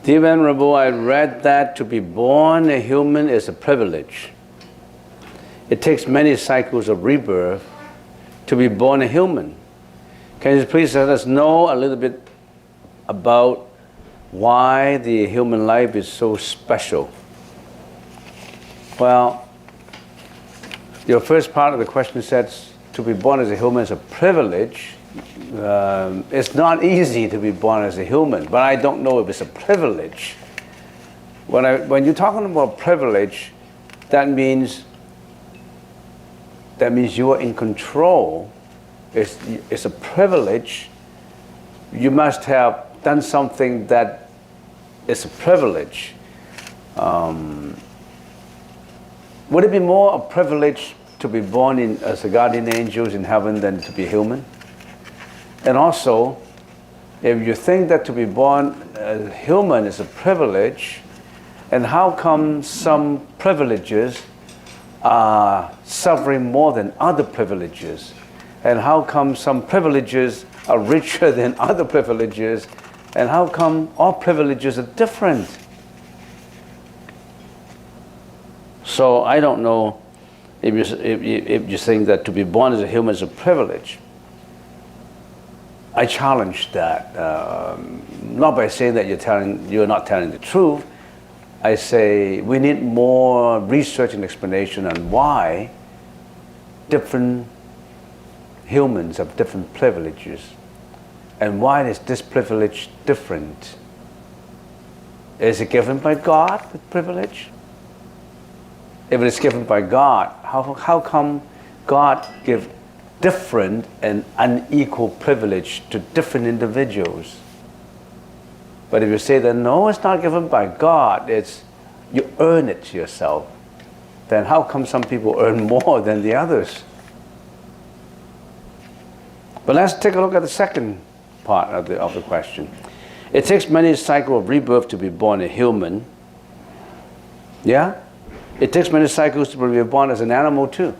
Dear Venerable, I read that to be born a human is a privilege. It takes many cycles of rebirth to be born a human. Can you please let us know a little bit about why the human life is so special? Well, your first part of the question says to be born as a human is a privilege. It's not easy to be born as a human, but I don't know if it's a privilege. When you're talking about privilege, that means you are in control. It's a privilege. You must have done something that is a privilege. Would it be more a privilege to be born as a guardian angels in heaven than to be human? And also, if you think that to be born as human is a privilege, and how come some privileges are suffering more than other privileges? And how come some privileges are richer than other privileges? And how come all privileges are different? So I don't know if you think that to be born as a human is a privilege. I challenge that, not by saying that you're not telling the truth. I say we need more research and explanation on why different humans have different privileges, and why is this privilege different? Is it given by God, the privilege? If it is given by God, how come God gives different and unequal privilege to different individuals? But if you say that no, it's not given by God, it's you earn it yourself, then how come some people earn more than the others? But let's take a look at the second part of the question. It takes many cycles of rebirth to be born a human. Yeah? It takes many cycles to be born as an animal too.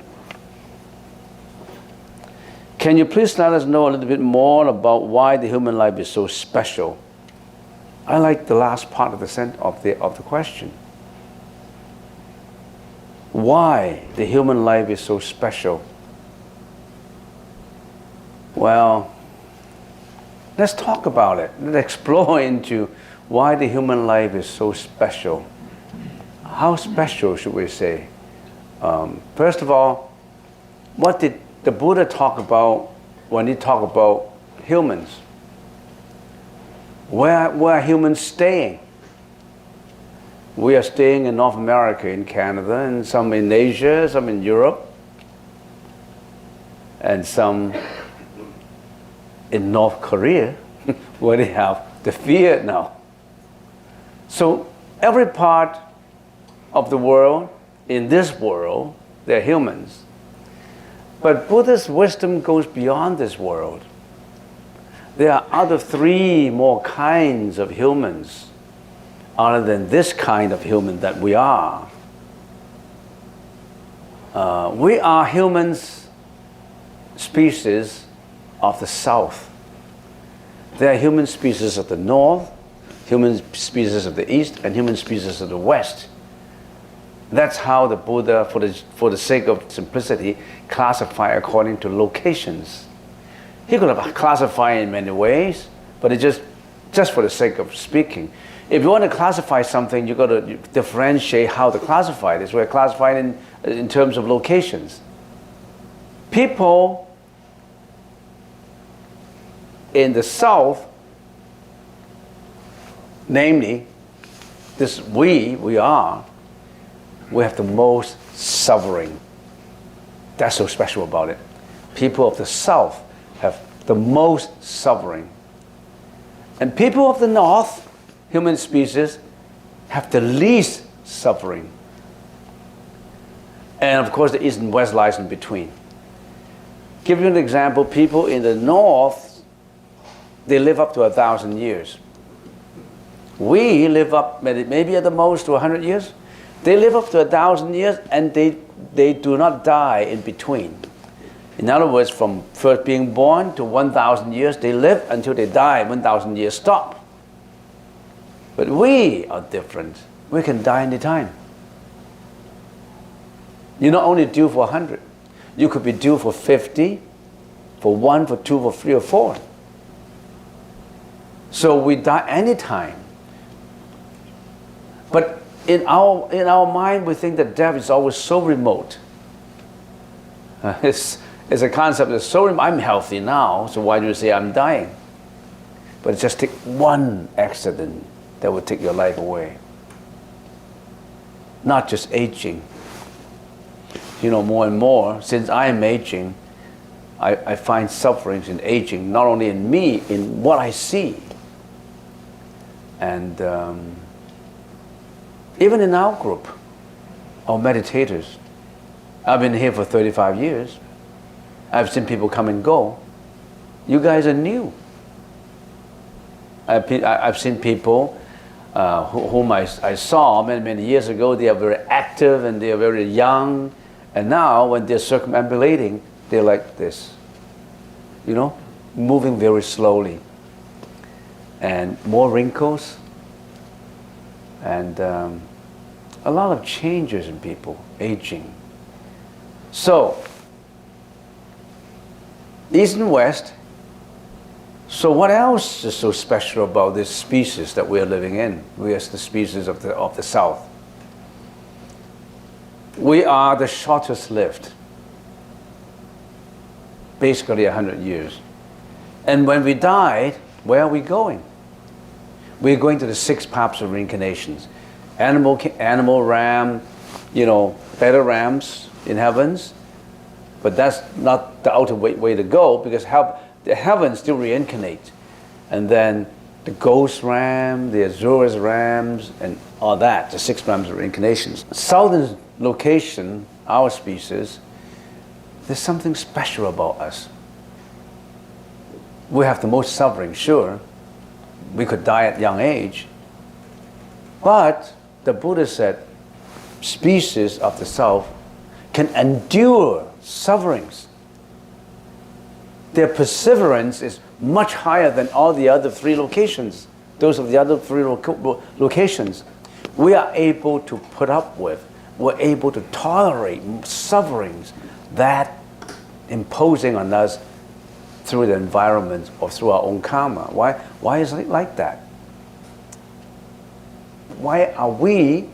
Can you please let us know a little bit more about why the human life is so special? I like the last part of the question. Why the human life is so special? Well, let's talk about it. Let's explore into why the human life is so special. How special should we say? First of all, what did the Buddha talk about when he talked about humans? Where are humans staying? We are staying in North America, in Canada, and some in Asia, some in Europe, and some in North Korea, where they have the fear now. So every part of the world, in this world, they're humans. But Buddha's wisdom goes beyond this world. There are other three more kinds of humans other than this kind of human that we are. We are humans, species of the south. There are human species of the north, human species of the east, and human species of the west. That's how the Buddha, for the sake of simplicity, classified according to locations. He could have classified in many ways, but it just for the sake of speaking. If you want to classify something, you've got to differentiate how to classify this. We're classifying in terms of locations. People in the south, namely, we have the most suffering. That's so special about it. People of the south have the most suffering. And people of the north, human species, have the least suffering. And of course, the east and west lies in between. Give you an example, people in the north, they live up to 1,000 years. We live up maybe at the most to 100 years. They live up to 1,000 years and they do not die in between. In other words, from first being born to 1,000 years, they live until they die, 1,000 years stop. But we are different. We can die anytime. You're not only due for 100. You could be due for 50, for 1, for 2, for 3, or 4. So we die anytime. But in our mind, we think that death is always so remote. It's a concept that's so remote. I'm healthy now, so why do you say I'm dying? But it just take one accident that will take your life away. Not just aging. You know, more and more, since I am aging, I find sufferings in aging, not only in me, in what I see. And even in our group of meditators, I've been here for 35 years. I've seen people come and go. You guys are new. I've seen people whom I saw many years ago. They are very active and they are very young. And now when they're circumambulating, they're like this. You know, moving very slowly. And more wrinkles. And a lot of changes in people, aging. So, East and West. So what else is so special about this species that we are living in? We are the species of the South. We are the shortest lived. Basically 100 years. And when we died, where are we going? We're going to the 6 paths of reincarnations. Animal ram, you know, better rams in heavens. But that's not the ultimate way to go, because the heavens still reincarnate. And then the ghost ram, the Azura's rams, and all that, the 6 rams of reincarnations. Southern location, our species, there's something special about us. We have the most suffering, sure. We could die at young age. But the Buddha said, species of the South can endure sufferings. Their perseverance is much higher than all the other 3 locations. Those of the other 3 locations. We are able to put up with, we're able to tolerate sufferings that imposing on us through the environment or through our own karma. Why is it like that? Why are we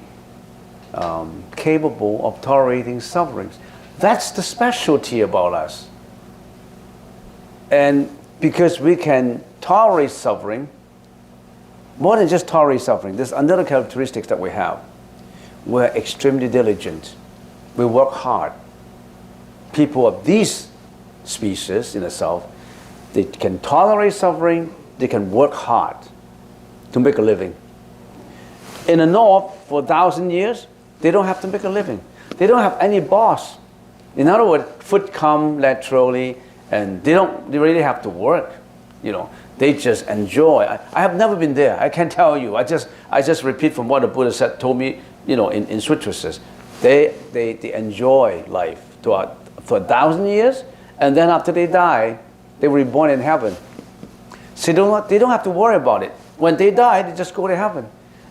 capable of tolerating sufferings? That's the specialty about us. And because we can tolerate suffering, more than just tolerate suffering, there's another characteristic that we have. We're extremely diligent. We work hard. People of these species in the South, they can tolerate suffering, they can work hard to make a living. In the North, for 1,000 years, they don't have to make a living. They don't have any boss. In other words, food come naturally, and they really have to work. You know, they just enjoy. I have never been there. I can't tell you. I just repeat from what the Buddha told me. You know, in sutras, they enjoy life for 1,000 years, and then after they die, they were reborn in heaven. So they don't have to worry about it. When they die, they just go to heaven,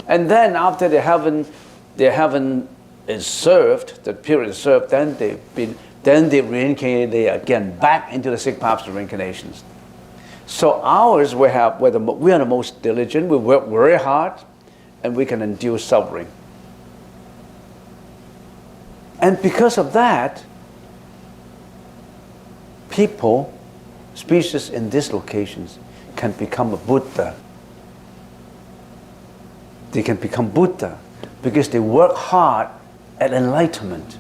and then after their heaven is served, the period is served, then they reincarnate again back into the 6 paths of reincarnations. So ours, we are the most diligent. We work very hard, and we can endure suffering. And because of that, people, species in these locations, can become a Buddha. They can become Buddha because they work hard at enlightenment.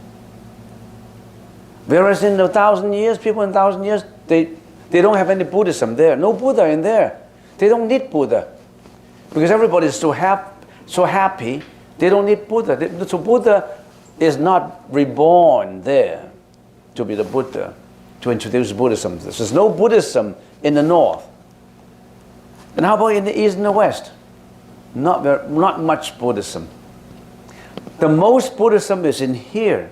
Whereas in 1,000 years, people in 1,000 years, they don't have any Buddhism there. No Buddha in there. They don't need Buddha. Because everybody is so happy, they don't need Buddha. So Buddha is not reborn there to be the Buddha, to introduce Buddhism. There's no Buddhism in the north. And how about in the east and the west? Not much Buddhism. The most Buddhism is in here.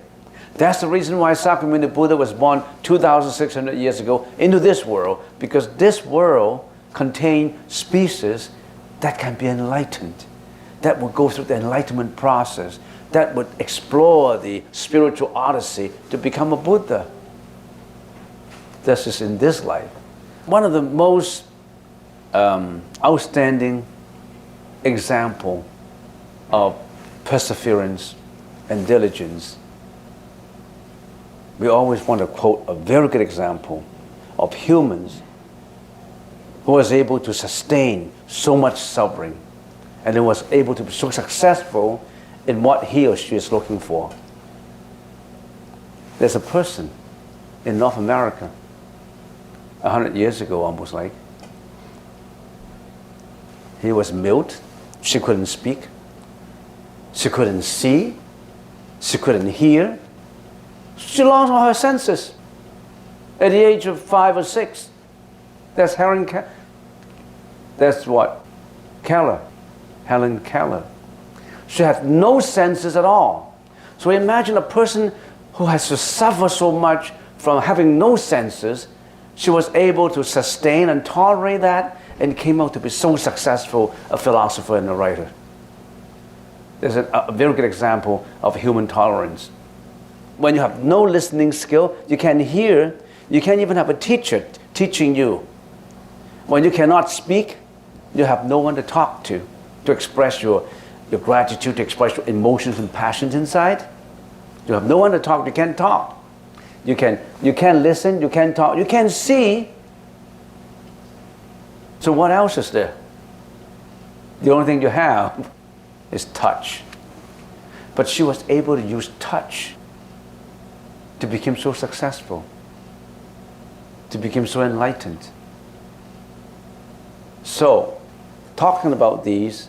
That's the reason why Sakyamuni Buddha was born 2,600 years ago into this world, because this world contains species that can be enlightened, that will go through the enlightenment process, that would explore the spiritual odyssey to become a Buddha. This is in this life. One of the most outstanding example of perseverance and diligence. We always want to quote a very good example of humans who was able to sustain so much suffering and who was able to be so successful in what he or she is looking for. There's a person in North America 100 years ago, almost like. He was mute. She couldn't speak. She couldn't see. She couldn't hear. She lost all her senses at the age of 5 or 6. That's Helen Keller. That's what? Keller. Helen Keller. She had no senses at all. So imagine a person who has to suffer so much from having no senses. She was able to sustain and tolerate that and came out to be so successful a philosopher and a writer. There's a very good example of human tolerance. When you have no listening skill, you can't hear, you can't even have a teacher teaching you. When you cannot speak, you have no one to talk to express your gratitude, to express your emotions and passions inside. You have no one to talk to, you can't talk. You can't listen, you can't talk, you can't see. So what else is there? The only thing you have is touch. But she was able to use touch to become so successful, to become so enlightened. So, talking about this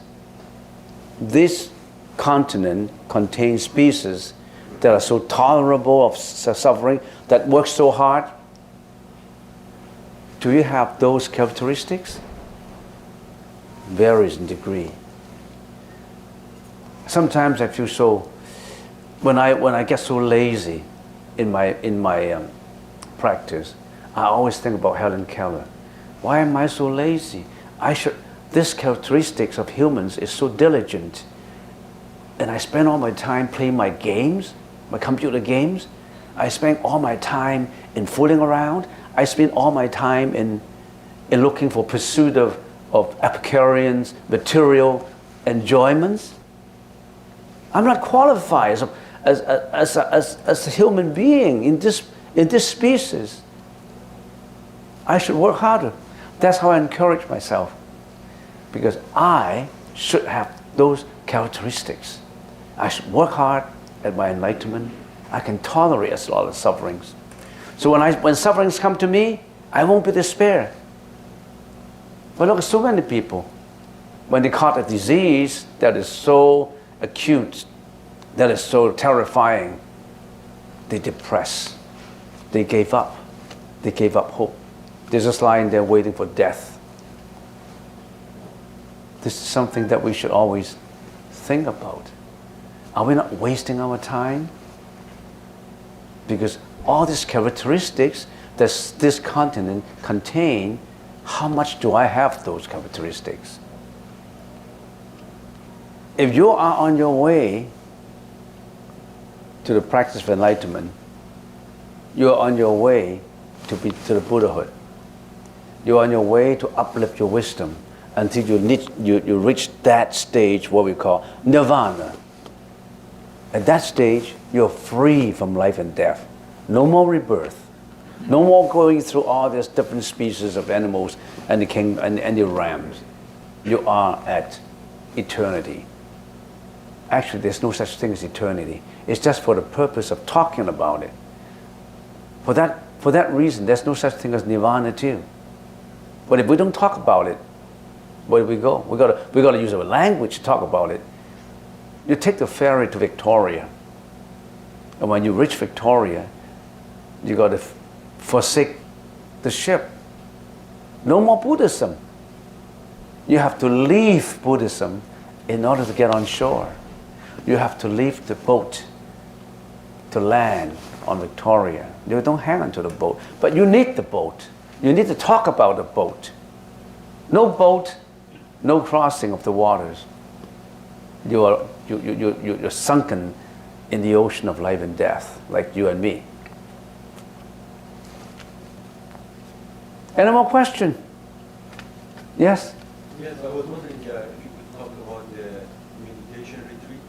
continent contains species that are so tolerable of suffering, that work so hard. Do you have those characteristics? Varies in degree. Sometimes I feel so, when I get so lazy in my practice, I always think about Helen Keller. Why am I so lazy? This characteristics of humans is so diligent, and I spend all my time playing my games, my computer games. I spend all my time in fooling around. I spend all my time in looking for pursuit of Epicurean material enjoyments. I'm not qualified as a human being in this species. I should work harder. That's how I encourage myself, because I should have those characteristics. I should work hard at my enlightenment. I can tolerate a lot of sufferings. So when sufferings come to me, I won't be despair. But look at so many people, when they caught a disease that is so acute, that is so terrifying, they depress. They gave up. They gave up hope. They're just lying there waiting for death. This is something that we should always think about. Are we not wasting our time? Because all these characteristics that this continent contains, how much do I have those characteristics? If you are on your way to the practice of enlightenment, you are on your way to the Buddhahood. You're on your way to uplift your wisdom until you reach that stage, what we call nirvana. At that stage, you're free from life and death. No more rebirth. No more going through all these different species of animals and the realms. You are at eternity. Actually, there's no such thing as eternity. It's just for the purpose of talking about it. For that reason, there's no such thing as nirvana too. But if we don't talk about it, where do we go? We got to use our language to talk about it. You take the ferry to Victoria. And when you reach Victoria, you got to forsake the ship. No more Buddhism. You have to leave Buddhism in order to get on shore. You have to leave the boat to land on Victoria. You don't hang onto the boat, but you need the boat. You need to talk about the boat. No boat, no crossing of the waters. You're sunken in the ocean of life and death, like you and me. Any more question? Yes? Yes, I was wondering if you could talk about the meditation retreat.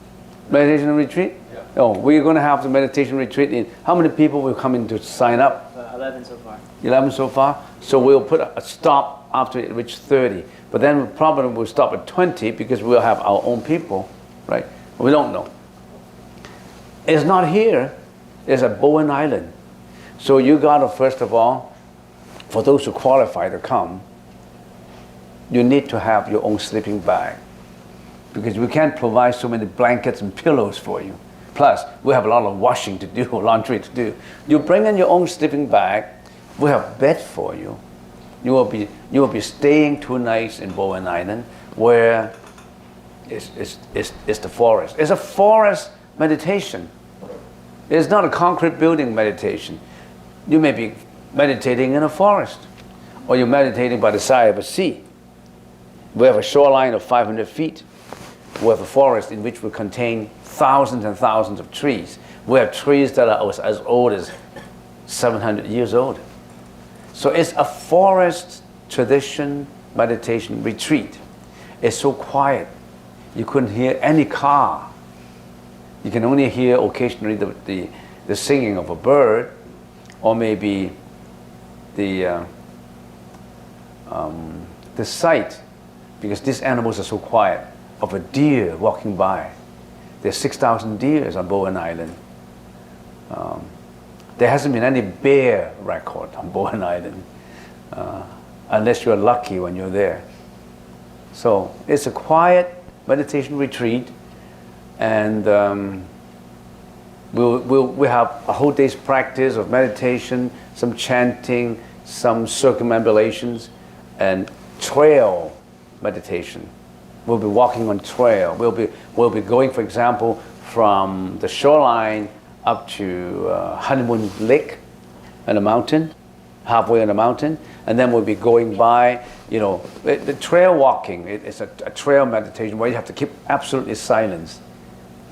Meditation retreat? Yeah. Oh, we're going to have the meditation retreat in. How many people will come in to sign up? 11 so far. 11 so far? So we'll put a stop after it reaches 30. But then probably we'll stop at 20 because we'll have our own people, right? We don't know. It's not here. It's at Bowen Island. So you got to, first of all, for those who qualify to come, you need to have your own sleeping bag because we can't provide so many blankets and pillows for you. Plus, we have a lot of washing to do, laundry to do. You bring in your own sleeping bag. We have bed for you. You will be staying 2 nights in Bowen Island, where it's the forest. It's a forest meditation. It's not a concrete building meditation. You may be meditating in a forest, or you're meditating by the side of a sea. We have a shoreline of 500 feet. We have a forest in which we contain thousands and thousands of trees. We have trees that are as old as 700 years old. So it's a forest tradition meditation retreat. It's so quiet. You couldn't hear any car. You can only hear occasionally the singing of a bird, or maybe the sight, because these animals are so quiet, of a deer walking by. There's 6,000 deers on Bowen Island. There hasn't been any bear record on Bowen Island, unless you're lucky when you're there. So it's a quiet meditation retreat, and we'll have a whole day's practice of meditation, some chanting, some circumambulations, and trail meditation. We'll be walking on trail. We'll be going, for example, from the shoreline up to Honeymoon Lake and a mountain, halfway on the mountain, and then we'll be going by, the trail walking. It's a trail meditation where you have to keep absolutely silence.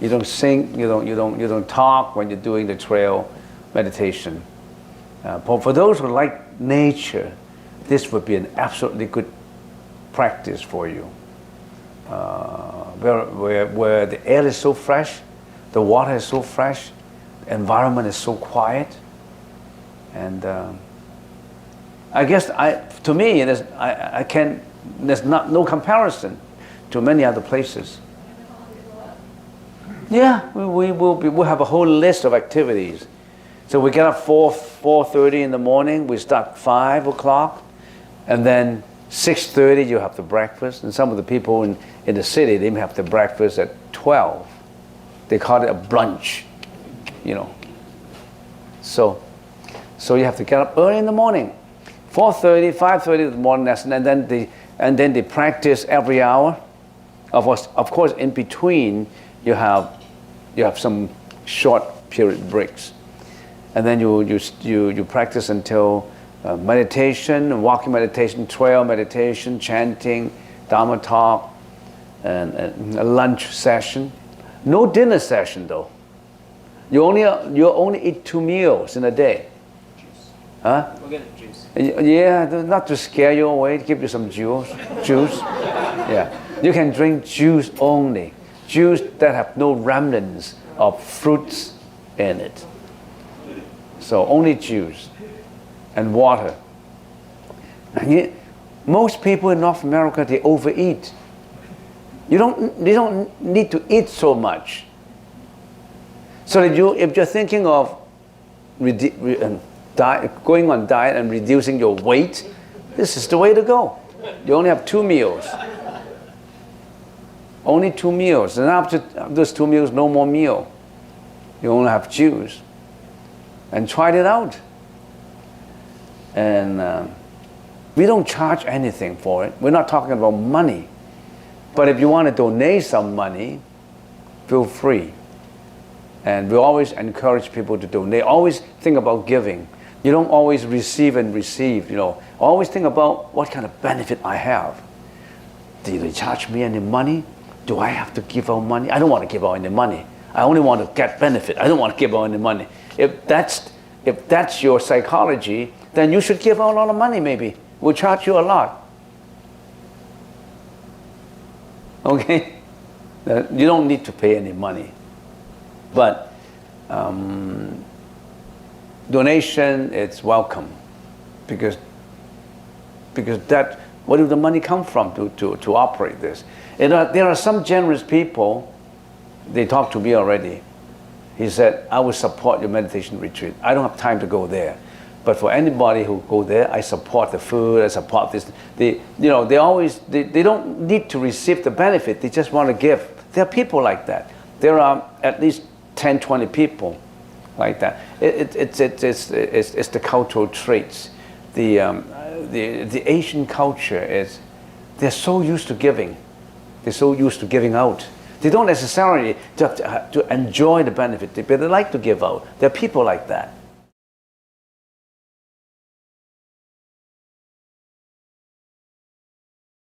You don't sing, you don't talk when you're doing the trail meditation. For those who like nature, this would be an absolutely good practice for you. Where the air is so fresh, the water is so fresh, the environment is so quiet, and I guess to me there's no comparison to many other places. Yeah, we'll have a whole list of activities. So we get up 4:30 in the morning. We start 5 o'clock, and then 6:30 you have the breakfast. And some of the people in the city, they may have the breakfast at 12. They call it a brunch, So you have to get up early in the morning, 4:30, 5:30 in the morning, and then they practice every hour. Of course, in between you have some short period breaks, and then you practice until meditation, walking meditation, trail meditation, chanting, Dharma talk, and a lunch session. No dinner session though. You only eat 2 meals in a day. Huh? We'll get a juice. Yeah, not to scare you away, give you some juice. Yeah, you can drink juice only. Juice that have no remnants of fruits in it. So only juice and water. And yet, most people in North America, they overeat. They don't need to eat so much. So if you're thinking of going on diet and reducing your weight, this is the way to go. You only have 2 meals. Only 2 meals, and after those 2 meals, no more meal. You only have Jews. And tried it out. And we don't charge anything for it. We're not talking about money. But if you want to donate some money, feel free. And we always encourage people to donate. Always think about giving. You don't always receive and receive, Always think about what kind of benefit I have. Do they charge me any money? Do I have to give out money? I don't want to give out any money. I only want to get benefit. I don't want to give out any money. If that's your psychology, then you should give out a lot of money maybe. We'll charge you a lot. Okay? You don't need to pay any money. But donation, it's welcome. Because that, where did the money come from to operate this? There are some generous people, they talked to me already. He said, I will support your meditation retreat. I don't have time to go there. But for anybody who go there, I support the food, I support this. They don't need to receive the benefit, they just want to give. There are people like that. There are at least 10, 20 people like that. It's the cultural traits. The Asian culture is, they're so used to giving. They're so used to giving out. They don't necessarily to enjoy the benefit, but they like to give out. There are people like that.